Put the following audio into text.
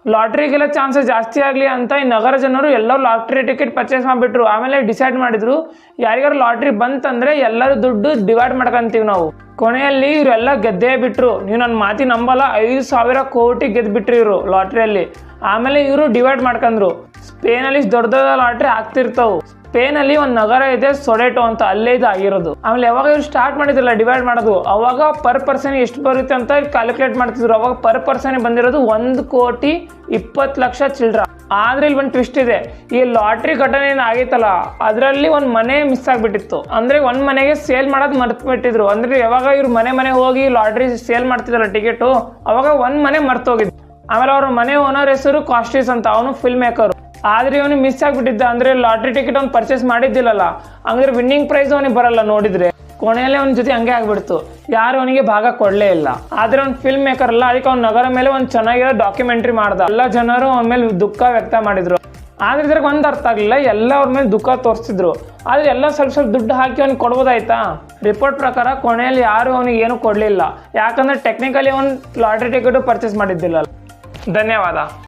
ಲಾಟ್ರಿಗೆಲ್ಲ chances ಜಾಸ್ತಿ ಆಗಲಿ ಅಂತ ಈ ನಗರ ಜನರು ಎಲ್ಲರೂ ಲಾಟ್ರಿ ಟಿಕೆಟ್ ಪರ್ಚೇಸ್ ಮಾಡಿಬಿಟ್ರು. ಆಮೇಲೆ ಡಿಸೈಡ್ ಮಾಡಿದ್ರು ಯಾರಿಗಾರು ಲಾಟ್ರಿ ಬಂತಂದರೆ ಎಲ್ಲರೂ ದುಡ್ಡು ಡಿವೈಡ್ ಮಾಡ್ಕೊಂತೀವಿ ನಾವು. ಕೊನೆಯಲ್ಲಿ ಇವರೆಲ್ಲ ಗೆದ್ದೇ ಬಿಟ್ರು. ನೀವು ನನ್ನ ಮಾತಿ ನಂಬಲ್ಲ, 5,000 ಕೋಟಿ ಗೆದ್ದುಬಿಟ್ರು ಇವರು ಲಾಟ್ರಿಯಲ್ಲಿ. ಆಮೇಲೆ ಇವರು ಡಿವೈಡ್ ಮಾಡ್ಕೊಂಡ್ರು. ಸ್ಪೇನಲ್ಲಿ ದೊಡ್ಡ ದೊಡ್ಡ ಲಾಟ್ರಿ ಆಗ್ತಿರ್ತಾವೆ. ಸ್ಪೇನಲ್ಲಿ ಒಂದು ನಗರ ಇದೆ ಸೊಡೆಟೋ ಅಂತ, ಅಲ್ಲೇ ಇದು ಆಗಿರೋದು. ಆಮೇಲೆ ಯಾವಾಗ ಇವ್ರು ಸ್ಟಾರ್ಟ್ ಮಾಡಿದ್ರಲ್ಲ ಡಿವೈಡ್ ಮಾಡೋದು, ಅವಾಗ ಪರ್ ಪರ್ಸನ್ ಎಷ್ಟು ಬರುತ್ತೆ ಅಂತ ಕ್ಯಾಲ್ಕುಲೇಟ್ ಮಾಡ್ತಿದ್ರು. ಅವಾಗ ಪರ್ ಪರ್ಸನ್ ಬಂದಿರೋದು 1,20,00,000 ಚಿಲ್ಡ್ರ. ಆದ್ರೆ ಇಲ್ಲಿ ಒಂದು ಟ್ವಿಸ್ಟ್ ಇದೆ. ಈ ಲಾಟ್ರಿ ಘಟನೆ ಏನು ಆಗೈತಲ್ಲ, ಅದರಲ್ಲಿ ಒಂದು ಮನೆ ಮಿಸ್ ಆಗಿಬಿಟ್ಟಿತ್ತು. ಅಂದ್ರೆ ಒಂದು ಮನೆಗೆ ಸೇಲ್ ಮಾಡೋದು ಮರ್ತು ಬಿಟ್ಟಿದ್ರು. ಅಂದ್ರೆ ಯಾವಾಗ ಇವ್ರು ಮನೆ ಹೋಗಿ ಲಾಟ್ರಿ ಸೇಲ್ ಮಾಡ್ತಿದ್ರಲ್ಲ ಟಿಕೆಟು, ಅವಾಗ ಒಂದು ಮನೆ ಮರ್ತೋಗಿದ್ದು. ಆಮೇಲೆ ಅವ್ರ ಮನೆ ಓನರ್ ಹೆಸರು ಕಾಸ್ಟಿಸ್ ಅಂತ, ಅವನು ಫಿಲ್ಮ್ ಮೇಕರ್. ಆದ್ರೆ ಇವನು ಮಿಸ್ ಆಗಿಬಿಟ್ಟಿದ್ದ. ಅಂದ್ರೆ ಲಾಟ್ರಿ ಟಿಕೆಟ್ ಅವ್ನು ಪರ್ಚೇಸ್ ಮಾಡಿದ್ದಿಲ್ಲಲ್ಲ, ಹಂಗಾದ್ರೆ ವಿನ್ನಿಂಗ್ ಪ್ರೈಸ್ ಅವನಿಗೆ ಬರಲ್ಲ ನೋಡಿದ್ರೆ. ಕೊನೆಯಲ್ಲಿ ಅವನ ಜೊತೆ ಹಂಗೆ ಆಗ್ಬಿಡ್ತು, ಯಾರು ಅವನಿಗೆ ಭಾಗ ಕೊಡಲೇ ಇಲ್ಲ. ಆದ್ರೆ ಅವ್ನು ಫಿಲ್ಮ್ ಮೇಕರ್ ಅಲ್ಲ, ಅದಕ್ಕೆ ಅವ್ನ ನಗರ ಮೇಲೆ ಒಂದು ಚೆನ್ನಾಗಿರೋ ಡಾಕ್ಯುಮೆಂಟ್ರಿ ಮಾಡ್ದ. ಎಲ್ಲ ಜನರು ಅವನ ಮೇಲೆ ದುಃಖ ವ್ಯಕ್ತ ಮಾಡಿದ್ರು. ಆದ್ರೆ ಇದ್ರಾಗ ಒಂದು ಅರ್ಥ ಆಗಲಿಲ್ಲ, ಎಲ್ಲ ಅವ್ರ ಮೇಲೆ ದುಃಖ ತೋರಿಸ್ತಿದ್ರು. ಆದ್ರೆ ಎಲ್ಲ ಸ್ವಲ್ಪ ದುಡ್ಡು ಹಾಕಿ ಅವ್ನಿಗೆ ಕೊಡ್ಬೋದಾಯ್ತಾ? ರಿಪೋರ್ಟ್ ಪ್ರಕಾರ ಕೊನೆಯಲ್ಲಿ ಯಾರು ಅವನಿಗೆ ಏನು ಕೊಡಲಿಲ್ಲ. ಯಾಕಂದ್ರೆ ಟೆಕ್ನಿಕಲಿ ಅವ್ನು ಲಾಟ್ರಿ ಟಿಕೆಟ್ ಪರ್ಚೇಸ್ ಮಾಡಿದ್ದಿಲ್ಲ. ಧನ್ಯವಾದ.